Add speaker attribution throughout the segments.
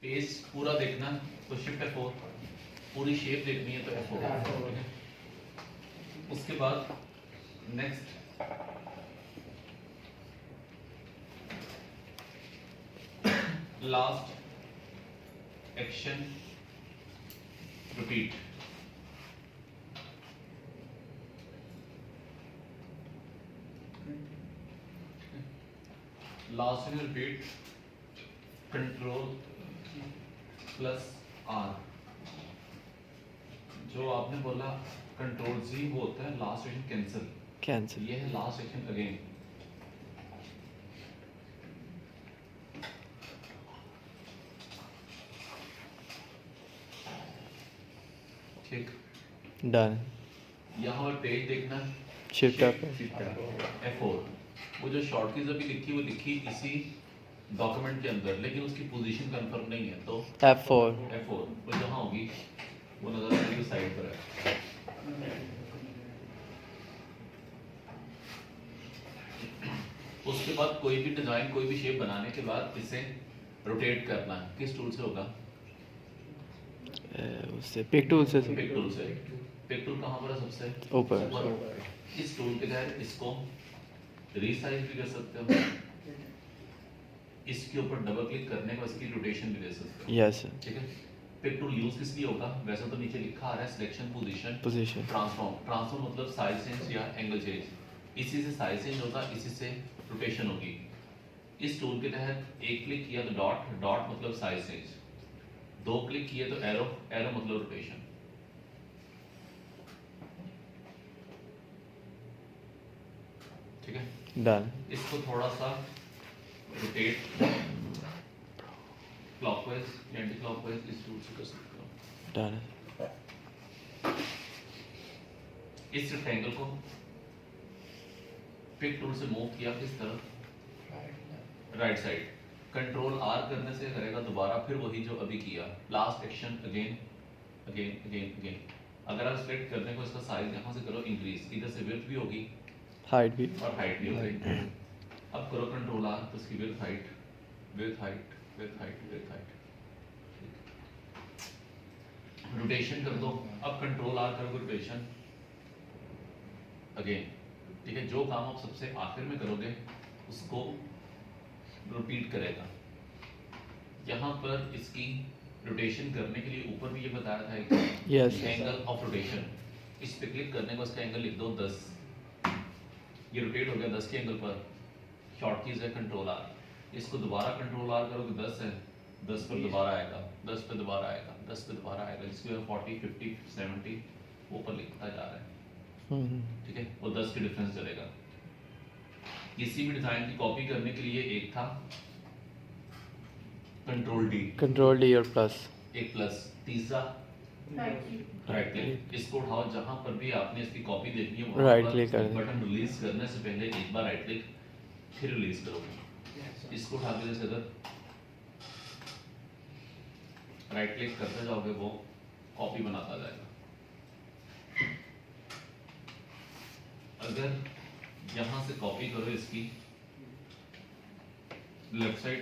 Speaker 1: Page पूरा देखना तो शिफ्ट F4, पूरी शेप देखनी है तो F4। उसके बाद next last action repeat. Last में रिपीट कंट्रोल प्लस R। जो आपने बोला कंट्रोल Z वो होता है लास्ट एक्शन कैंसिल, ये है लास्ट एक्शन अगेन। ठीक
Speaker 2: डन।
Speaker 1: यहाँ पर पेज देखना
Speaker 2: शिफ्ट
Speaker 1: F4। वो जो शॉर्ट कीज अभी लिखी वो लिखी इसी डॉक्यूमेंट के अंदर, लेकिन उसकी पोजीशन कंफर्म नहीं है तो F4 वो जहाँ होगी वो नजर आ रही साइड पर है। उसके बाद कोई भी डिजाइन कोई भी शेप बनाने के बाद इसे रोटेट करना है। किस टूल से होगा?
Speaker 2: उससे पिक टूल से।
Speaker 1: पिक टूल कहाँ पर है? सबसे
Speaker 2: ऊपर।
Speaker 1: इस टूल के तहत इसको रीसाइज भी कर सकते हो, इसके ऊपर डबल क्लिक करने के बाद इसकी रोटेशन भी दे सकते हो।
Speaker 2: यस।
Speaker 1: ठीक है। पिक टूल यूज किस लिए होगा? वैसे तो नीचे लिखा आ रहा है सिलेक्शन
Speaker 2: पोजीशन
Speaker 1: ट्रांसफॉर्म मतलब साइज चेंज या एंगल चेंज। इसी से साइज चेंज होगा, इसी से रोटेशन होगी। इस टूल के तहत एक क्लिक किया तो डॉट मतलब साइज चेंज, दो क्लिक किए तो एरो मतलब रोटेशन। ठीक है।
Speaker 2: डन।
Speaker 1: इसको थोड़ा सा रोटेट क्लॉकवाइज या एंटी क्लॉकवाइज इस टूल से कर सकते हो।
Speaker 2: डन।
Speaker 1: इस रेक्टेंगल को पिक टूल से मूव किया किस तरफ? Right side. कंट्रोल R करने से करेगा दोबारा फिर वही जो अभी किया, लास्ट एक्शन अगेन। अगर आप सिलेक्ट करने को इसका साइज यहाँ से करो इंक्रीज, इधर से विड्थ भी होगी
Speaker 2: हाइट भी
Speaker 1: और हाइट भी होगी। अब करो कंट्रोल R तो इसकी विड्थ हाइट। रोटेशन कर दो। अब कंट्रोल R करोगे रोटेशन अगेन। ठीक है। जो काम आप सबसे आखिर में करोगे उसको रिपीट करेगा। यहाँ पर इसकी रोटेशन करने के लिए ऊपर भी ये बताया था
Speaker 2: यस।
Speaker 1: Angle of rotation. इस पे क्लिक करने को इसका एंगल लिख दो 10। ये रोटेट हो गया 10 के एंगल पर। शॉर्ट कीज है कंट्रोल R। इसको दोबारा कंट्रोल R करोगे 10 है, 10 पर दोबारा आएगा, 10 पे दोबारा आएगा, 10 पे दोबारा आएगा। इसके 40 50 70 ऊपर लिखता जा रहा है। ठीक है। वो 10 के डिफरेंस चलेगा। किसी भी डिजाइन की कॉपी करने के लिए एक था कंट्रोल D
Speaker 2: और प्लस
Speaker 1: एक प्लस, तीसरा राइट क्लिक। इसको उठाओ, जहां पर भी आपने इसकी कॉपी देखनी है
Speaker 2: राइट क्लिक कर
Speaker 1: बटन रिलीज करने से पहले एक बार राइट क्लिक फिर रिलीज करोगे। इसको उठा के जैसे अगर राइट क्लिक करते जाओगे वो कॉपी बनाता जाएगा। अगर यहां से कॉपी करो इसकी लेफ्ट साइड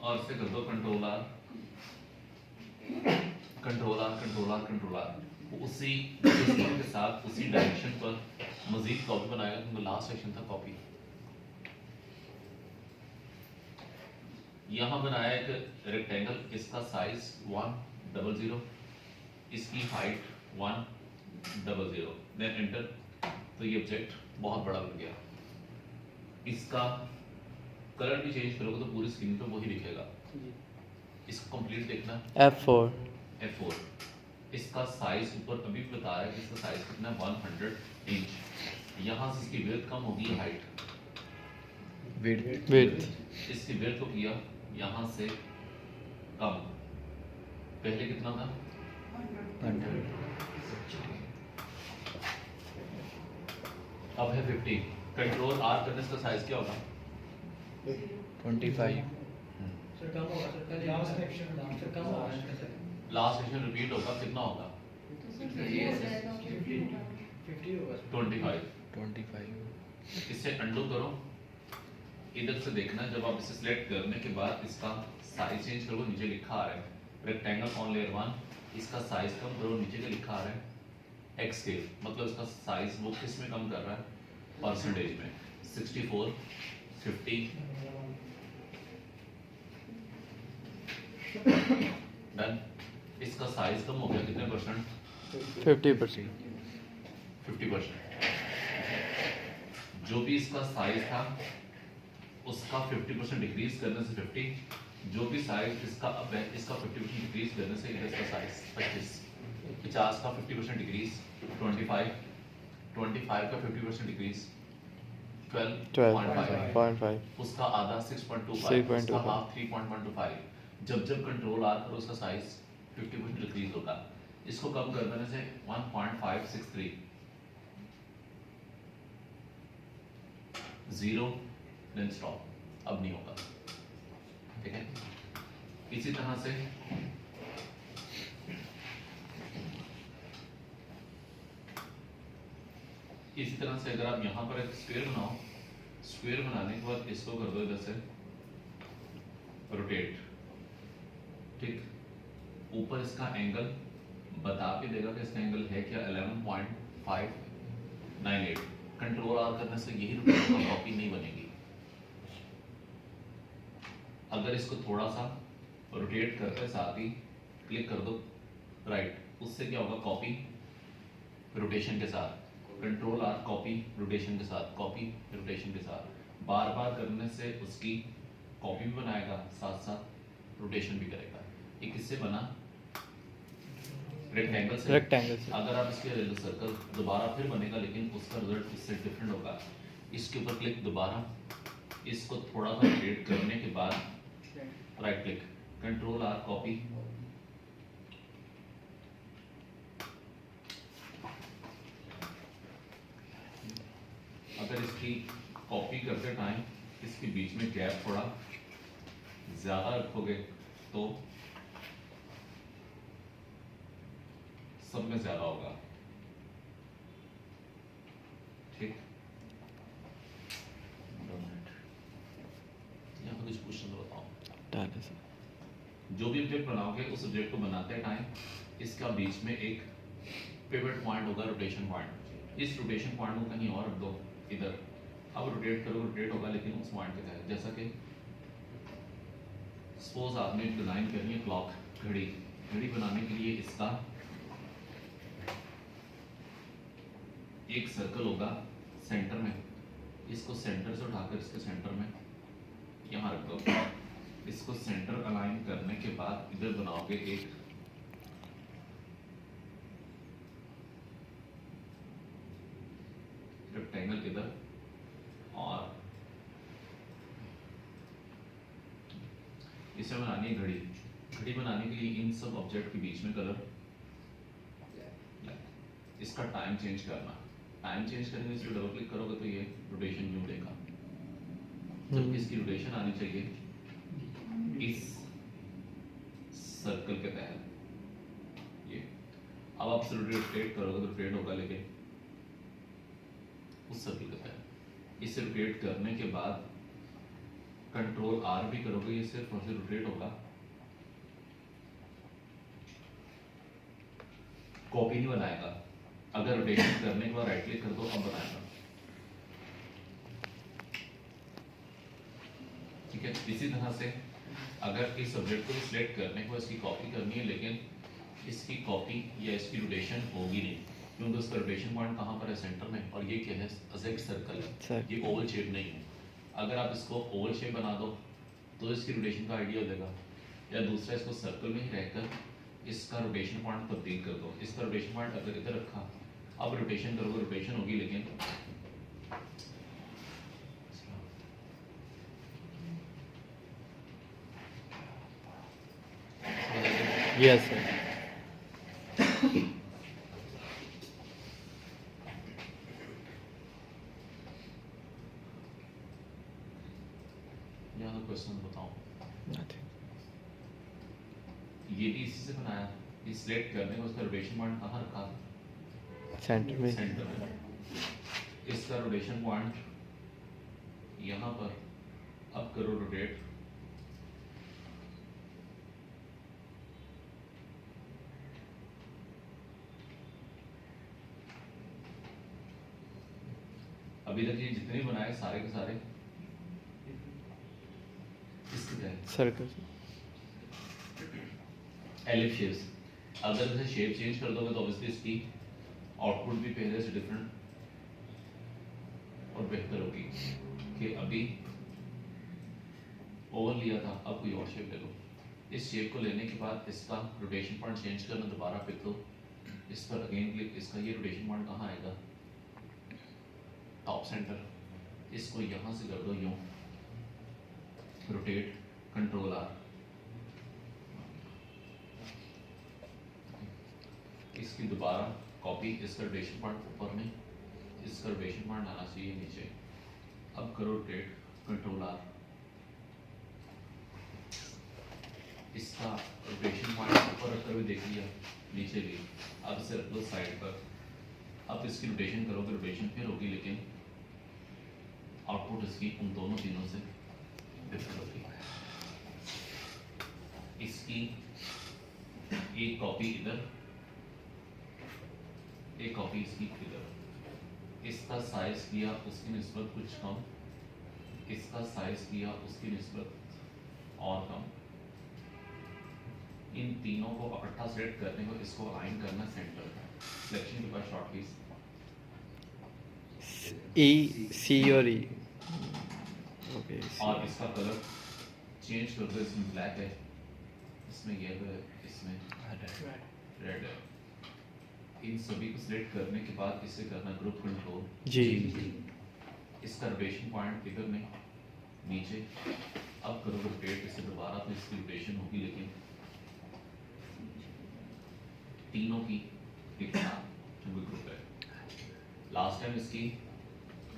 Speaker 1: और से कर दो कंट्रोल R, उसी के साथ उसी डायरेक्शन पर मजीद कॉपी बनाएगा क्योंकि लास्ट सेक्शन था कॉपी। यहाँ बनाया एक रेक्टेंगल, इसका साइज 100, इसकी हाइट 100, देन एंटर। तो ये ऑब्जेक्ट बहुत बड़ा बन गया। इसका कलर भी चेंज करोगे तो पूरी स्क्रीन पे वही दिखेगा। इसको कंप्लीट देखना F4। इसका साइज ऊपर अभी बता रहा है कि इसका साइज कितना है 100 इंच। यहाँ से इसकी विड्थ कम होगी, हाइट
Speaker 2: विड्थ
Speaker 1: इसकी विड्थ को किया यहाँ से कम। पहले कितना था
Speaker 2: 100।
Speaker 1: अब है 50। कंट्रोल R करने से साइज क्या होगा
Speaker 2: 25।
Speaker 1: लास्ट सेक्शन रिपीट होगा, कितना होगा 25।
Speaker 2: 25।
Speaker 1: इससे अंडू करो इधर से देखना, जब आप इसे सिलेक्ट करने के बाद इसका साइज चेंज करो, नीचे लिखा आ रहा है रेक्टेंगल ऑन लेयर 1, इसका साइज कम करो, नीचे का लिखा आ रहा है एक्स स्केल, मतलब इसका साइज वो किस में कम कर रहा है, परसेंटेज में। 64, 50, डन। इसका साइज कम हो गया कितने परसेंट,
Speaker 2: 50%.
Speaker 1: 50%। जो भी इसका साइज था उसका 50% डिक्रीज करने से 50, जो भी साइज इसका अब है इसका 50% डिक्रीज करने से इधर इसका साइज 25, 50 का 50% डिक्रीज 25, 25 का 50% डिक्रीज 12.5,
Speaker 2: 12.5.
Speaker 1: उसका आधा 6.25,
Speaker 2: 6.25.
Speaker 1: उसका हाफ 3.125। जब जब कंट्रोल आर करो उसका साइज 50% डिक्रीज होगा। इसको कम कर देने से 1.563, 0 देन स्टॉप, अब नहीं होगा, ठीक है। इसी तरह से अगर आप यहाँ पर एक स्क्वायर बनाओ, स्क्वायर बनाने के बाद इसको कर दो इधर से रोटेट, ठीक। ऊपर इसका एंगल बता भी देगा कि इसका एंगल है क्या, 11.598। कंट्रोल आर करने से यही रोटेट कॉपी नहीं बनेगी। अगर इसको थोड़ा सा रोटेट करते साथ ही क्लिक कर दो राइट, उससे क्या होगा, कॉपी रोटेशन के साथ, कंट्रोल आर कॉपी रोटेशन के साथ, कॉपी रोटेशन के साथ, बार बार करने से उसकी कॉपी भी बनाएगा साथ साथ रोटेशन भी करेगा। ये किससे बना, रेक्टेंगल से। अगर आप इसके ले लो सर्कल, दोबारा फिर बनेगा लेकिन उसका रिजल्ट इससे डिफरेंट होगा। इसके ऊपर क्लिक, दोबारा इसको थोड़ा सा रोटेट करने के बाद right click, control R copy, अगर इसकी कॉपी करते टाइम इसके बीच में गैप थोड़ा ज्यादा रखोगे तो सब में ज्यादा होगा, ठीक। यहाँ पर कुछ क्वेश्चन बताओ। जो भी ऑब्जेक्ट बनाओगे उस ऑब्जेक्ट को बनाते टाइम इसका बीच में एक पिवट पॉइंट होगा, रोटेशन पॉइंट। इस रोटेशन पॉइंट को कहीं और रख दो इधर, अब रोटेट करो, रोटेट होगा लेकिन उस पॉइंट के तहत। जैसा कि सपोज आपने डिजाइन करनी है क्लॉक, घड़ी, घड़ी बनाने के लिए इसका एक सर्कल होगा सेंटर में, इसको सेंटर से उठाकर इसके सेंटर में यहाँ रख दो। इसको सेंटर अलाइन करने के बाद इधर बनाओगे एक रेक्टेंगल इधर, और इसे बनानी है घड़ी। घड़ी बनाने के लिए इन सब ऑब्जेक्ट के बीच में कलर, इसका टाइम चेंज करना, टाइम चेंज करने से डबल क्लिक करोगे तो ये रोटेशन न्यू देगा। जब इसकी रोटेशन आनी चाहिए इस सर्कल के तहत, ये अब आप रोटेट करोगे तो रोटेट होगा लेकिन उस सर्कल के तहत। इसे रोटेट करने के बाद कंट्रोल आर भी करोगे, ये सिर्फ और सिर्फ रोटेट होगा, कॉपी नहीं बनाएगा। अगर रोटेशन करने के बाद राइट क्लिक कर दो, अब बनाएगा, ठीक है। इसी तरह से अगर इस सब्जेक्ट को सिलेक्ट करने के बाद इसकी कॉपी करनी है लेकिन इसकी कॉपी या इसकी रोटेशन होगी नहीं, क्योंकि उसका रोटेशन पॉइंट कहाँ पर है, सेंटर में, और ये क्या है, एग्जैक्ट सर्कल है, ये ओवल शेप नहीं है। अगर आप इसको ओवल शेप बना दो तो इसकी रोटेशन का आइडिया देगा, या दूसरा इसको सर्कल में ही रहकर इसका रोटेशन पॉइंट तब्दील कर दो। इसका रोटेशन पॉइंट अगर इधर रखा, अब रोटेशन करोगे रोटेशन होगी लेकिन
Speaker 2: यस सर।
Speaker 1: यहाँ तो क्वेश्चन बताओ।
Speaker 2: नथिंग।
Speaker 1: ये भी इसी से बनाया, इस सिलेक्ट करने में उसका रोटेशन पॉइंट कहाँ रखा,
Speaker 2: सेंटर में।
Speaker 1: सेंटर में। इसका रोटेशन पॉइंट यहाँ पर अब करो रोटेट, अभी तक ये जितने बनाए सारे के सारे इसके तहत
Speaker 2: सर्कल
Speaker 1: एलिप शेप्स। अगर इसे शेप चेंज कर दोगे तो ऑब्वियसली इसकी आउटपुट भी पहले से डिफरेंट और बेहतर होगी कि अभी ओवर लिया था, अब कोई और शेप ले लो। इस शेप को लेने के बाद इसका रोटेशन पॉइंट चेंज करना, दोबारा पिक लो, इस पर अगेन क्लिक, इसका ये रोटेशन पॉइंट कहाँ आएगा, टॉप सेंटर। इसको यहाँ से कर दो यूँ, रोटेट, कंट्रोल आर, इसकी दोबारा कॉपी, इसका रोटेशन पॉइंट ऊपर में, इसका रोटेशन पॉइंट आना चाहिए नीचे। अब करो रोटेट, कंट्रोल आर, इसका रोटेशन पॉइंट ऊपर रखकर भी देख लिया, नीचे भी। अब इसे रख लो साइड पर। अब इसकी रोटेशन करोगे, रोटेशन फिर होगी, लेकिन आउटपुट इसकी उन दोनों तीनों से डिफरेंट होगी। इसकी एक कॉपी इधर, एक कॉपी इसकी इधर। इसका साइज किया उसकी निस्बत कुछ कम, इसका साइज किया उसकी निस्बत और कम। इन तीनों को इकट्ठा सेलेक्ट करने को, इसको अलाइन करना सेंटर। सिलेक्शन के बाद शॉर्ट कीज
Speaker 2: ई सी और ई, ओके।
Speaker 1: और इसका कलर चेंज कर दो, इसमें ब्लैक है, इसमें येलो है, इसमें रेड है। इन सभी को सिलेक्ट करने के बाद इसे करना ग्रुप कंट्रोल
Speaker 2: जी।
Speaker 1: इसका रोटेशन पॉइंट इधर में नीचे। अब करो रोटेट, इसे दोबारा तो इसकी रोटेशन होगी, लेकिन तीनों की दिखना जो ग्रुप है। लास्ट टाइम इसकी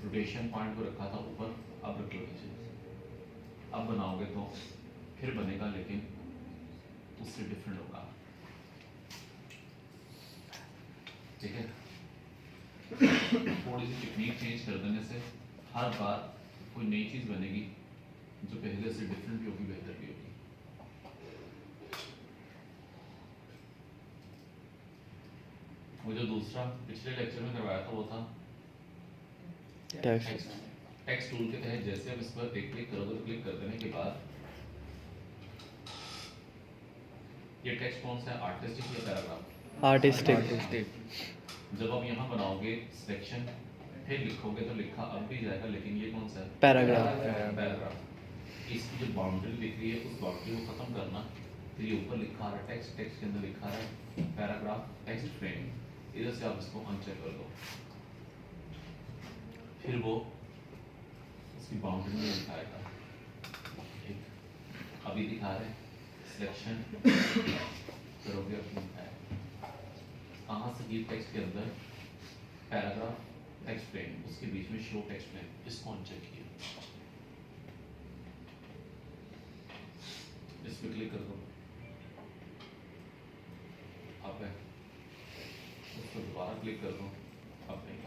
Speaker 1: रोटेशन पॉइंट को रखा था ऊपर, अब रख लो नीचे। अब बनाओगे तो फिर बनेगा, लेकिन उससे डिफरेंट होगा, ठीक है। थोड़ी सी टेक्निक चेंज कर देने से हर बार कोई नई चीज बनेगी जो पहले से डिफरेंट भी होगी, बेहतर भी होगी। वो जो दूसरा पिछले लेक्चर में करवाया था वो था टेक्स्ट टूल के तहत। जैसे अब इस पर एक क्लिक करोगे तो क्लिक कर देने के बाद ये टेक्स्ट कौन सा है, आर्टिस्टिक या पैराग्राफ?
Speaker 2: आर्टिस्टिक।
Speaker 1: जब आप यहाँ बनाओगे सिलेक्शन फिर लिखोगे तो लिखा अब भी जाएगा, लेकिन ये कौन सा है,
Speaker 2: पैराग्राफ।
Speaker 1: इसकी जो बाउंड्री दिख रही है उस बाउंड्री को खत्म करना। फिर ये ऊपर लिखा है टेक्स्ट, टेक्स्ट के अंदर लिखा है पैराग्राफ, टेक्स्ट फ्रेम, इधर से आप इसको अनचेक कर दो, फिर वो इसकी बाउंड्री में दिखाएगा। अभी दिखा रहे सिलेक्शन करोगे अपनी कहाँ से ये टेक्स्ट के अंदर पैराग्राफ, टेक्स्ट फ्रेम, उसके बीच में शो टेक्स्ट फ्रेम, इसको अनचेक किया, इस पे क्लिक कर दो। अब है उसको दोबारा क्लिक कर दो, अब नहीं।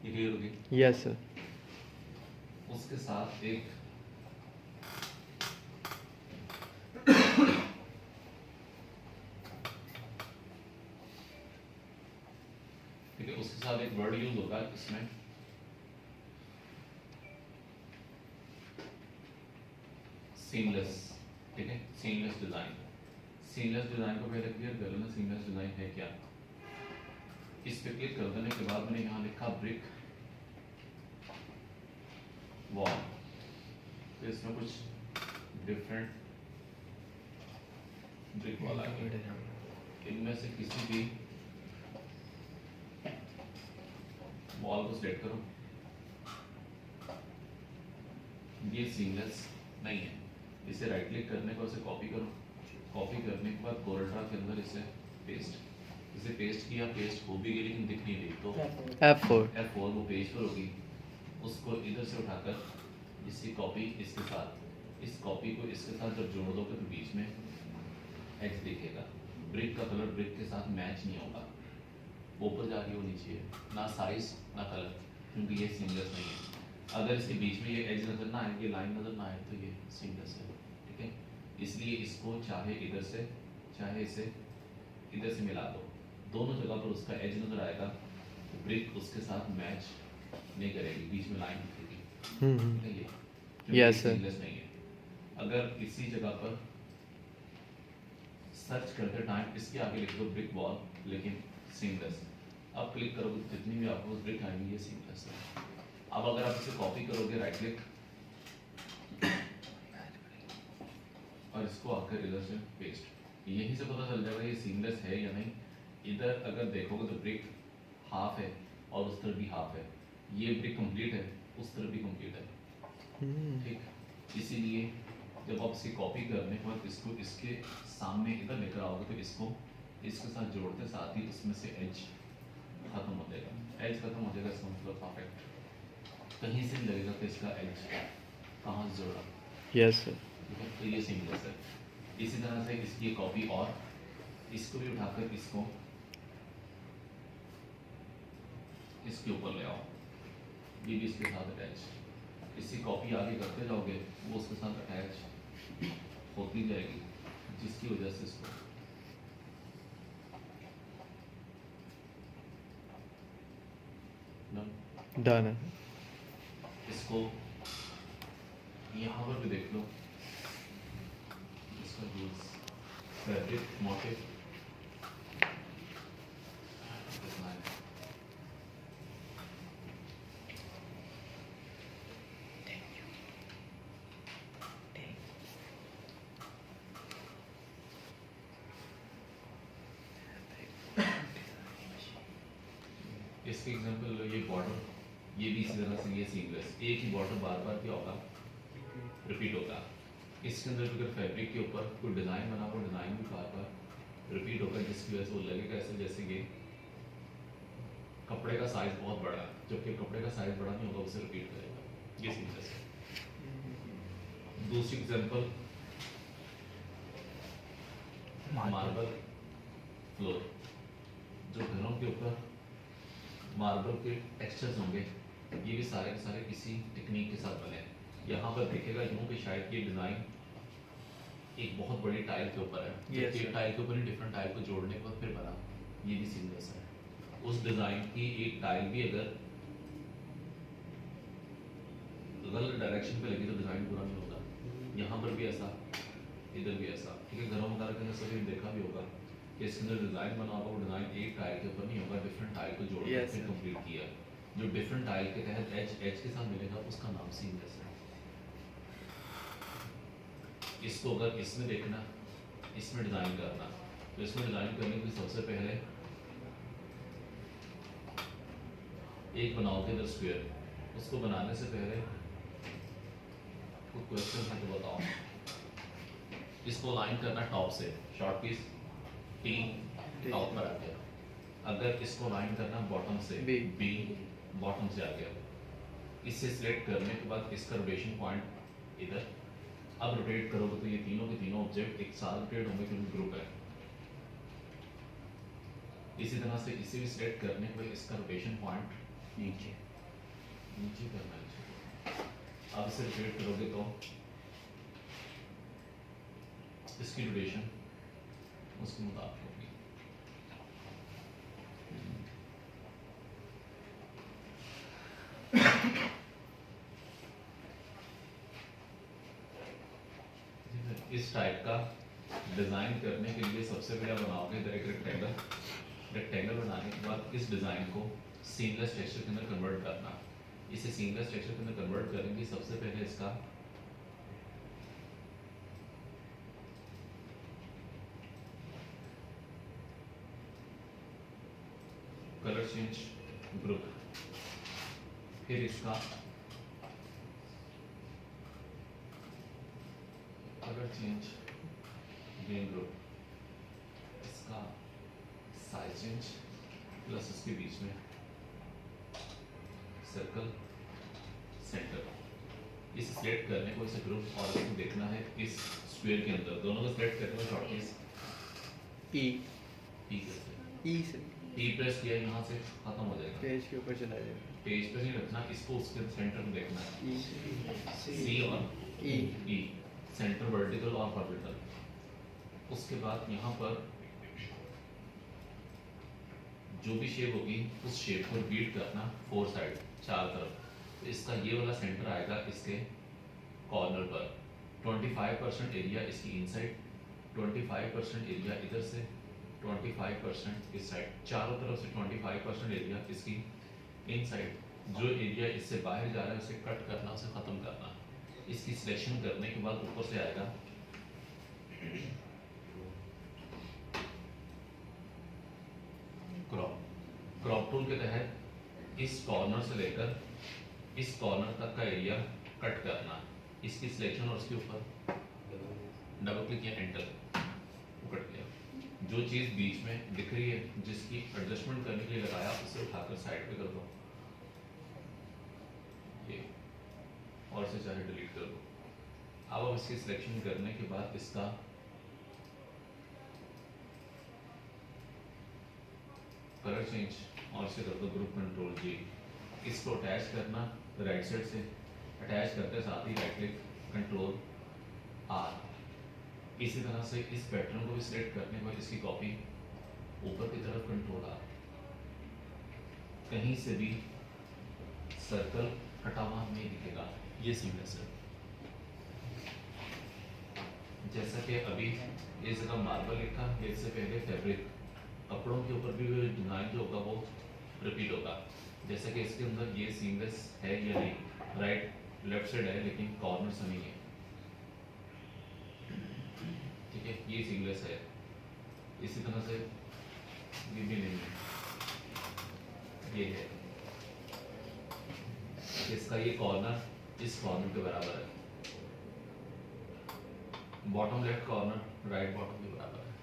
Speaker 1: ये क्लियर होगी?
Speaker 2: Yes sir.
Speaker 1: उसके साथ एक ठीक है, उसके साथ एक वर्ड यूज होगा इसमें, सीमलेस, ठीक है, सीमलेस डिजाइन। सीमलेस डिजाइन को पहले क्लियर कर लेना, सीमलेस डिजाइन है क्या। इस पे क्लिक कर देने के बाद मैंने यहाँ लिखा ब्रिक वॉल, तो इसमें कुछ डिफरेंट ब्रिक वॉल आ गया। इनमें से किसी भी वॉल को सिलेक्ट करो, ये सीमलेस नहीं है, इसे राइट क्लिक करने को इसे कॉपी करो, कॉपी करने के बाद कोरल्ड्रा के अंदर इसे पेस्ट, इसे पेस्ट किया, पेस्ट हो भी गई लेकिन दिख नहीं रही, तो F4 वो पेज पर होगी, उसको इधर से उठाकर इसकी कॉपी इसके साथ, इस कॉपी को इसके साथ जब जोड़ दोगे तो बीच में एज दिखेगा। ब्रिक का कलर ब्रिक के साथ मैच नहीं होगा, ऊपर जाके होनी चाहिए, ना साइज ना कलर, क्योंकि ये सीमलेस नहीं है। अगर इसके बीच में ये एज नज़र ना आए, ये लाइन नज़र ना आए, तो ये सीमलेस है, ठीक है। इसलिए इसको चाहे इधर से चाहे इसे इधर से मिला दो, दोनों जगह पर उसका एज नज़र आएगा, तो ब्रिक उसके साथ मैच नहीं करेगी, बीच में लाइन दिखेगी, ठीक है। ये क्योंकि
Speaker 2: Yes, sir.
Speaker 1: सीमलेस नहीं है। अगर इसी जगह पर सर्च करते टाइम इसके आगे लिख दो ब्रिक वॉल, लेकिन सीमलेस, अब क्लिक करोगे तो जितनी भी आपको ब्रिक आएंगी ये सीमलेस है। अब अगर आप इसे कॉपी करोगे राइट क्लिक और इसको आकर इधर से पेस्ट, यहीं से पता चल जाएगा ये सीमलेस है या नहीं। इधर अगर देखोगे तो ब्रिक हाफ है और उस तरफ भी हाफ है, ये ब्रिक कंप्लीट है, उस तरफ भी कंप्लीट है, ठीक। इसीलिए जब आप इसकी कॉपी करने के बाद इसको इसके सामने इधर लेकर आओगे तो इसको इसके साथ जोड़ते साथ ही इसमें से एज खत्म हो जाएगा। एज खत्म हो जाएगा इसका मतलब परफेक्ट, कहीं से नहीं लगेगा कि इसका एज कहाँ से जोड़ा,
Speaker 2: Yes, sir.
Speaker 1: ठीक है। तो ये सीमलेस है। इसी तरह से इसकी कॉपी और इसको भी उठाकर इसके ऊपर ले आओ, ये भी इसके साथ अटैच, इसकी कॉपी आगे करते जाओगे वो उसके साथ अटैच होती जाएगी, जिसकी वजह से इसको
Speaker 2: Done. है।
Speaker 1: इसको यहाँ पर भी देख लो, इसका यूज फैब्रिक मोटिव इसके एग्जांपल लो, ये बॉर्डर, ये भी इसी तरह से ये सीमलेस, एक ही बॉर्डर बार बार क्या होगा, रिपीट होगा। इसके अंदर अगर फैब्रिक के ऊपर कोई डिज़ाइन बना हुआ, डिज़ाइन भी बार बार रिपीट होगा, जिसकी वजह से वो लगेगा ऐसे जैसे कि कपड़े का साइज बहुत बड़ा है, जबकि कपड़े का साइज बड़ा नहीं होगा, उसे रिपीट करेगा, ये सीमलेस है। दूसरी एग्जांपल, मार्बल फ्लोर, जो घरों के ऊपर मार्बल के टेक्सचर्स होंगे, ये भी सारे के सारे इसी टेक्निक के साथ बने हैं। यहाँ पर देखेगा यूँ कि शायद ये डिज़ाइन एक बहुत बड़ी टाइल के ऊपर है,
Speaker 2: Yes,
Speaker 1: एक
Speaker 2: sir.
Speaker 1: टाइल के ऊपर ही डिफरेंट टाइल को जोड़ने के बाद फिर बना, ये भी सीमलेस है। उस डिज़ाइन की एक टाइल भी अगर गलत डायरेक्शन पे लगी तो डिज़ाइन पूरा नहीं होगा। यहाँ पर भी ऐसा, इधर भी ऐसा, ठीक है। घरों वगैरह के अंदर सभी देखा भी होगा कि इसके अंदर डिज़ाइन बना होगा, वो डिज़ाइन एक टाइल के ऊपर नहीं होगा, डिफरेंट टाइल को जोड़
Speaker 2: Yes,
Speaker 1: फिर
Speaker 2: sir.
Speaker 1: कंप्लीट किया। जो डिफरेंट टाइल के तहत एज के साथ मिलेगा उसका नाम सीमलेस है। इसको अगर इसमें देखना, इसमें डिज़ाइन करना, तो इसमें डिज़ाइन करने के लिए सबसे पहले एक बनाओगे इधर स्क्वायर, उसको बनाने से पहले कोई क्वेश्चन है तो बताओ। इसको लाइन करना टॉप से, शॉर्ट पीस टी टॉप पर आ गया। अगर इसको लाइन करना बॉटम से, बी बॉटम से आ गया। इससे सिलेक्ट करने के बाद इसका रोटेशन पॉइंट इधर, अब रोटेट करोगे तो ये तीनों के तीनों ऑब्जेक्ट एक साथ रोटेट होंगे क्योंकि ग्रुप है। इसी तरह से इसे भी सिलेक्ट करने के बाद इसका रोटेशन पॉइंट नीचे नीचे करना है। अब इसे रोटेट करोगे तो इसकी रोटेशन उसके मुताबिक होगी। इस टाइप का डिज़ाइन करने के लिए सबसे पहले बनाओगे इधर एक रेक्टेंगल बनाने के बाद इस डिज़ाइन को सीमलेस टेक्सचर के अंदर कन्वर्ट करना। इसे सीमलेस टेक्सचर के अंदर कन्वर्ट करेंगे, सबसे पहले इसका कलर चेंज ग्रुप, फिर इसका कलर चेंज ग्रीन ग्रुप, इसका साइज चेंज प्लस इसके बीच में सर्कल सेंटर। इसे सिलेक्ट करने को इसे ग्रुप और इसको देखना है इस स्क्वायर के अंदर, दोनों को सिलेक्ट करने को शॉर्ट कीज
Speaker 2: ई
Speaker 1: पी कैसे?
Speaker 2: ई से
Speaker 1: पी प्रेस किया यहाँ से खत्म हो जाएगा,
Speaker 2: पेज के ऊपर चला जाएगा।
Speaker 1: पेज पे नहीं रखना, इसको उसके सेंटर में देखना है।
Speaker 2: ई
Speaker 1: सी और
Speaker 2: ई
Speaker 1: ई, सेंटर वर्टिकल और हॉरिजॉन्टल। उसके बाद यहाँ पर जो भी शेप होगी उस शेप को रिपीट करना 4 साइड, 4 तरफ। तो इसका ये वाला सेंटर आएगा इसके कॉर्नर पर। 25% एरिया इसकी इनसाइड, 25% एरिया इधर से, 25% इस साइड, चारों तरफ से 25% एरिया इसकी इनसाइड। जो एरिया इससे बाहर जा रहा है उसे कट करना, उसे ख़त्म करना। इसकी सिलेक्शन करने के बाद ऊपर से आएगा क्रॉप। क्रॉप टूल के तहत इस कॉर्नर से लेकर इस कॉर्नर तक का एरिया कट करना। इसकी सिलेक्शन और उसके ऊपर डबल क्लिक किया, एंटर, वो कट गया। जो चीज़ बीच में दिख रही है जिसकी एडजस्टमेंट करने के लिए लगाया उसे उठाकर साइड पे कर दो, ये, और इसे चाहे डिलीट कर दो। अब इसकी सिलेक्शन करने के बाद इसका कलर चेंज और इसे कर दो ग्रुप कंट्रोल जी। इसको अटैच करना राइट साइड से, अटैच करते साथ ही राइट क्लिक कंट्रोल आर। इसी तरह से इस पैटर्न को भी सिलेक्ट करने के बाद इसकी कॉपी ऊपर की तरफ कंट्रोल आर। कहीं से भी सर्कल कटा हुआ नहीं दिखेगा, ये सीमलेस है। जैसा कि अभी ये जगह मार्बल लिखा, इससे पहले फैब्रिक, कपड़ों के ऊपर भी डिजाइन जो होगा वो रिपीट होगा। जैसे कि इसके अंदर ये सीमलेस है या नहीं, राइट लेफ्ट साइड है लेकिन कॉर्नर से नहीं है, ठीक है, ये सीमलेस है। इसी तरह से ये भी नहीं है, ये है। इसका ये कॉर्नर इस कॉर्नर के बराबर है, bottom left corner right bottom के बराबर है,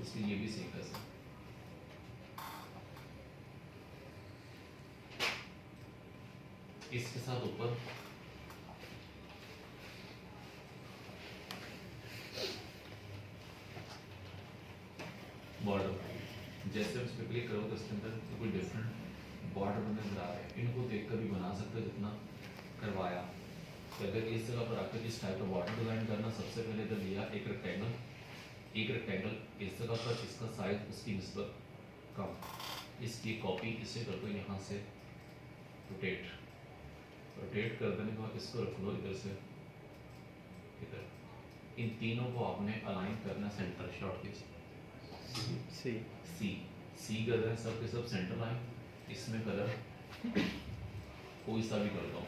Speaker 1: इसलिए ये भी सीमलेस है। इसके साथ ऊपर बॉर्डर, जैसे उस पर क्लिक करो तो इसके अंदर कोई डिफरेंट बॉर्डर बनने नजर आ रहे हैं। इनको देखकर भी बना सकते हो जितना करवाया। तो अगर इस जगह पर आकर इस टाइप का बॉर्डर डिजाइन करना, सबसे पहले इधर लिया एक रेक्टेंगल इस जगह पर, इसका साइज उसकी निस्बत कम, इसकी कॉपी इससे कर दो, यहाँ से रोटेट कर देने के बाद इसको रख दो इधर से इधर। इन तीनों को आपने अलाइन करना सेंटर शॉट के
Speaker 2: सी
Speaker 1: सी कर रहे हैं, सब के सब सेंटर लाइन। इसमें कलर कोई सा भी कर दो।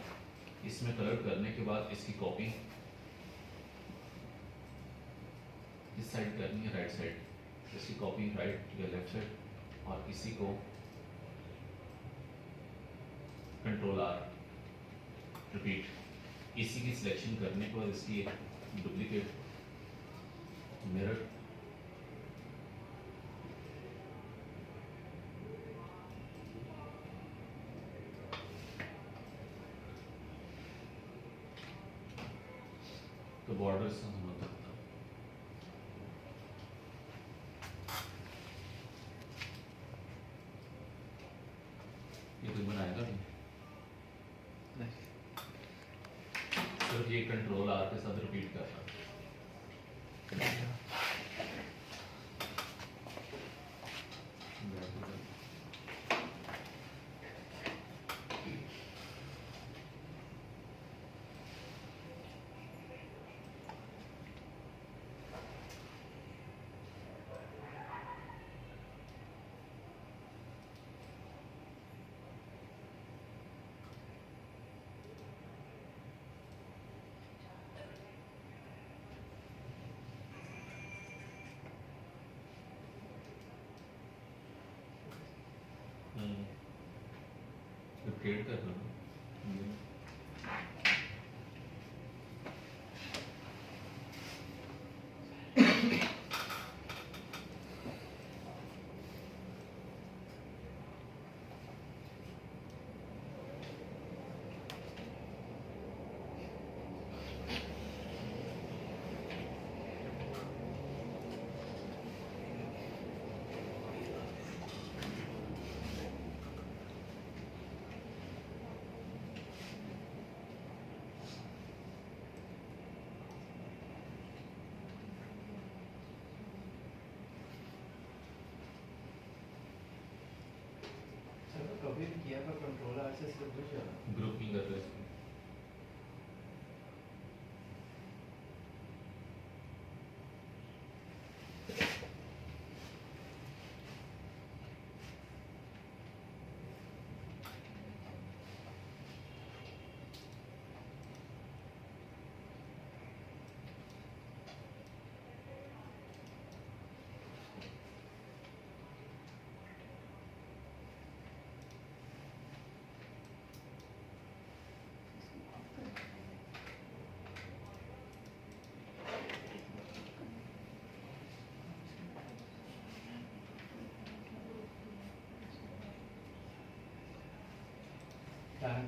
Speaker 1: इसमें कलर करने के बाद इसकी कॉपी इस साइड करनी है, राइट साइड, इसकी कॉपी राइट या लेफ्ट साइड, और इसी को कंट्रोल आर रिपीट। इसी की सिलेक्शन करने के बाद इसकी एक डुप्लीकेट मिरर, तो बॉर्डर से हम लोग करते हैं। ये तो बनाएगा नहीं, सिर्फ ये कंट्रोल आर के साथ रिपीट करना। क्रिएट करना
Speaker 2: कॉपी भी किया पर कंट्रोल आर से सिर्फ कुछ जाना
Speaker 1: ग्रुप नहीं कर रहे इसमें।
Speaker 2: टाइम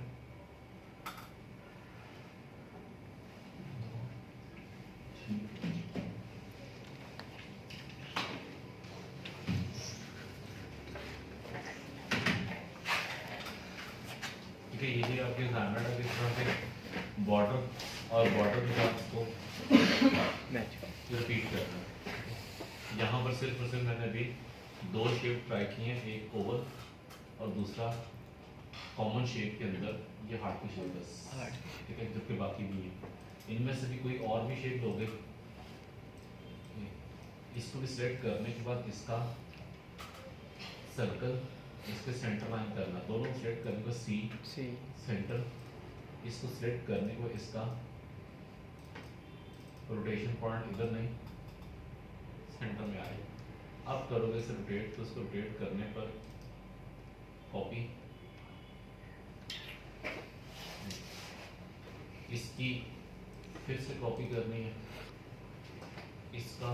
Speaker 1: ठीक है, यही आपके स्टैंडर्ड है, किस तरह से बॉर्डर और बॉर्डर के साथ को
Speaker 2: मैच
Speaker 1: रिपीट करना है। यहाँ पर सिर्फ और सिर्फ मैंने अभी दो शेप ट्राई किए हैं, एक ओवल और दूसरा कॉमन शेप के अंदर ये हार्ट की शेप बस,
Speaker 2: हार्ट की
Speaker 1: ठीक है, जबकि बाकी भी है। इनमें से भी कोई और भी शेप लोगे, इसको भी सिलेक्ट करने के बाद इसका सर्कल, इसके सेंटर लाइन करना, दोनों सिलेक्ट करने को सी
Speaker 2: सी
Speaker 1: सेंटर, इसको सिलेक्ट करने को इसका रोटेशन पॉइंट इधर नहीं सेंटर में आए। अब करोगे इसे रोटेट, तो उसको रोटेट करने पर कॉपी, इसकी फिर से कॉपी करनी है, इसका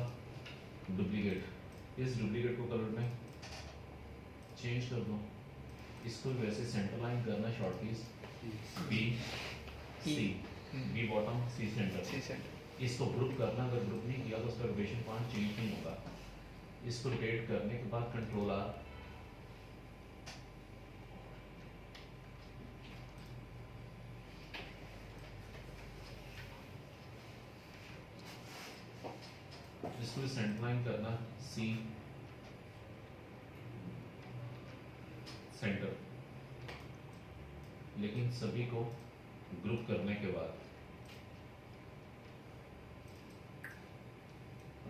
Speaker 1: डुप्लीकेट, इस डुप्लीकेट को कलर में चेंज कर दो, इसको भी वैसे सेंटर लाइन करना, short keys B C, B bottom C centre,
Speaker 2: C centre
Speaker 1: इसको ग्रुप करना, अगर ग्रुप नहीं किया तो उसका रोटेशन पॉइंट चेंज नहीं होगा। इसको रोटेट करने के बाद कंट्रोल आर, इसको सेंटर लाइन करना, सी सेंटर, लेकिन सभी को ग्रुप करने के बाद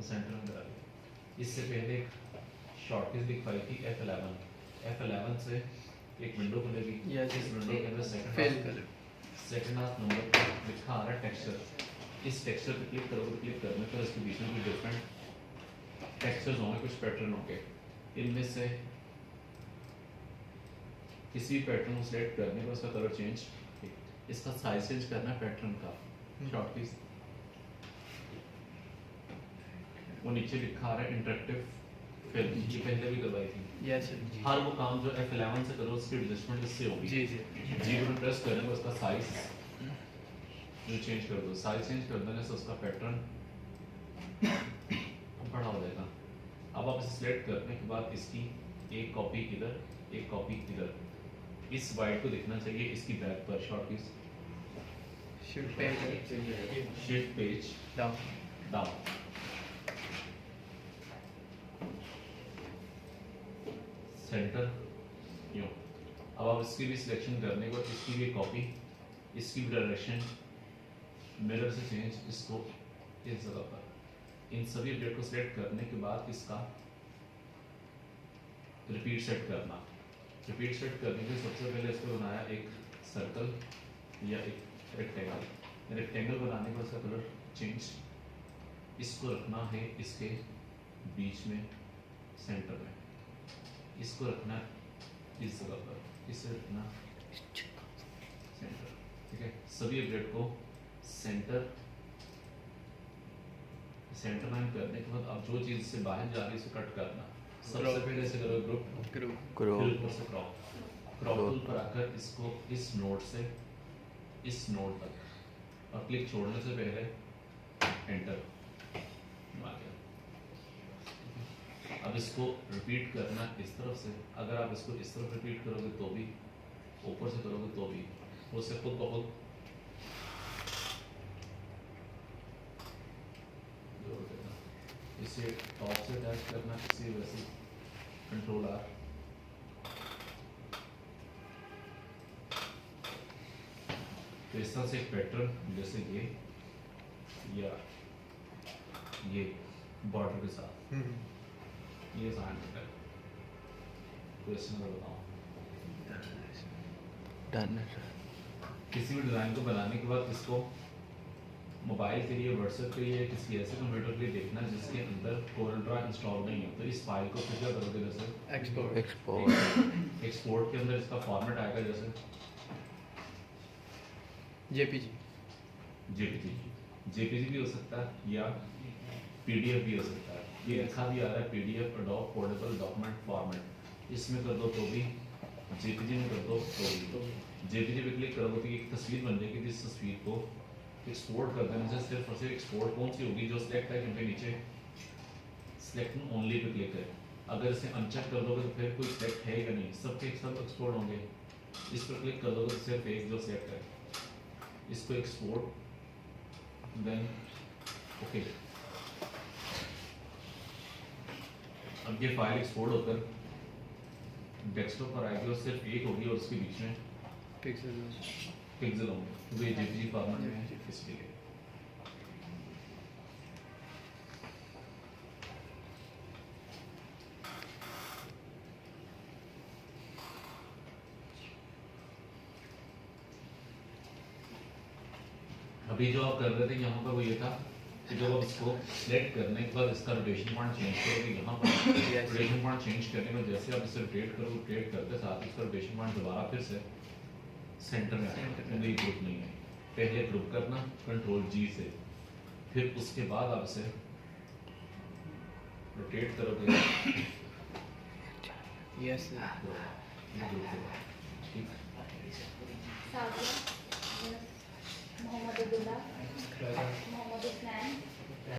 Speaker 1: सेंटर में करा दिया। इससे पहले एक शॉर्टकट दिखाई थी F11, F11 से एक विंडो खुलेगी,
Speaker 2: Yes,
Speaker 1: इस विंडो के अंदर
Speaker 2: fail colour
Speaker 1: second half number पर लिखा आ रहा है टेक्सचर, इस टेक्सचर पे क्लिक करोगे, क्लिक करने पर इसके बीच में कुछ डिफरेंट टेक्सचर्स होंगे, कुछ पैटर्न होंगे, इनमें से किसी भी पैटर्न को सिलेक्ट करने पर उसका कलर चेंज, इसका साइज चेंज करना है पैटर्न का, शॉर्ट कीज, वो नीचे लिखा आ रहा है इंटरेक्टिव फिल्म, ये पहले भी करवाई थी।
Speaker 2: यस
Speaker 1: हर वो काम जो F11 से करो उसकी एडजस्टमेंट इससे होगी।
Speaker 2: जी जी
Speaker 1: जी को प्रेस करने पर उसका साइज जो चेंज कर दो, साइज चेंज कर देने से उसका पैटर्न बड़ा हो जाएगा। अब आप इसे सिलेक्ट करने के बाद इसकी एक कॉपी इधर, एक कॉपी इधर, इस वाइट को दिखना चाहिए इसकी बैक पर, short keys
Speaker 2: shift page
Speaker 1: shift page
Speaker 2: down
Speaker 1: down, centre यूं। अब आप इसकी भी सिलेक्शन करने को, इसकी भी कॉपी, इसकी भी डायरेक्शन मिरर से चेंज, इसको इस जगह पर, इन सभी अपडेट को सिलेक्ट करने के बाद इसका रिपीट सेट करना। रिपीट सेट करने के लिए सबसे पहले इसको बनाया एक सर्कल या एक रेक्टेंगल, रेक्टेंगल बनाने का उसका कलर चेंज, इसको रखना है इसके बीच में सेंटर में, इसको रखना इस जगह पर, इसे रखना सेंटर, ठीक है। सभी अपडेट को सेंटर सेंटर लाइन करने के बाद अब जो चीज़ से बाहर जा रही है उसे कट करना। सबसे पहले इसे करो ग्रुप,
Speaker 2: ग्रुप
Speaker 1: फिर ऊपर से क्रॉप, क्रॉप टूल पर आकर इसको इस नोड से इस नोड तक, और क्लिक छोड़ने से पहले एंटर आ गया। अब इसको रिपीट करना इस तरफ से, अगर आप इसको इस तरफ रिपीट करोगे तो भी, ऊपर से करोगे तो भी, उससे खुद ब खुद जोड़ देना। इसे टॉप से अटैच करना, इसी वजह से कंट्रोल आर, तो इस तरह से एक पैटर्न जैसे ये या ये बॉर्डर के साथ ये साइन है। तो इसमें मैं बताऊँ
Speaker 2: डन है सर।
Speaker 1: किसी भी डिज़ाइन को बनाने के बाद इसको मोबाइल के लिए, व्हाट्सएप के लिए, किसी ऐसे कंप्यूटर के लिए देखना जिसके अंदर CorelDRAW इंस्टॉल नहीं है, तो इस फाइल को फिर क्या करोगे, जैसे
Speaker 2: एक्सपोर्ट
Speaker 1: एक्सपोर्ट के अंदर इसका फॉर्मेट आएगा जैसे
Speaker 2: जेपीजी
Speaker 1: जेपीजी भी हो सकता है या पीडीएफ भी हो सकता है। ये लिखा भी आ रहा है PDF Adobe portable document format, इसमें कर दो तो भी, जेपीजी में कर दो तो भी। जेपीजी पे क्लिक करोगे तो एक तस्वीर बन जाएगी, जिस तस्वीर को एक्सपोर्ट कर देने से सिर्फ और सिर्फ एक्सपोर्ट कौन सी होगी, जो सिलेक्ट है क्योंकि नीचे सिलेक्ट ओनली पे क्लिक करें। अगर इसे अनचेक कर दोगे तो फिर कोई सिलेक्ट है या नहीं, सब के सब एक्सपोर्ट होंगे। इस पर क्लिक कर दोगे तो सिर्फ एक जो सिलेक्ट है, इसको एक्सपोर्ट देन ओके। अब ये फाइल एक्सपोर्ट होकर डेस्कटॉप पर आएगी और सिर्फ एक होगी और उसके बीच में पिक्सल होंगे, तो ये जेपीजी फॉर्मेट में है इसलिए। अभी जो आप कर रहे थे यहाँ पर वो ये था कि जब आप इसको सिलेक्ट करने के बाद इसका रोटेशन पॉइंट चेंज करोगे, यहाँ पर रोटेशन पॉइंट चेंज करने में जैसे आप इसे रोटेट करोगे, रोटेट करते साथ इसका रोटेशन पॉइंट दोबारा फिर से सेंटर में आएगा, क्योंकि ग्रुप नहीं है। पहले ग्रुप करना कंट्रोल जी से, फिर उसके बाद आप इसे रोटेट करोगे
Speaker 2: यस
Speaker 1: ग्रुप के बाद, ठीक।
Speaker 3: सादिया, मोहम्मद अब्दुल्ला, मोहम्मद उस्मान,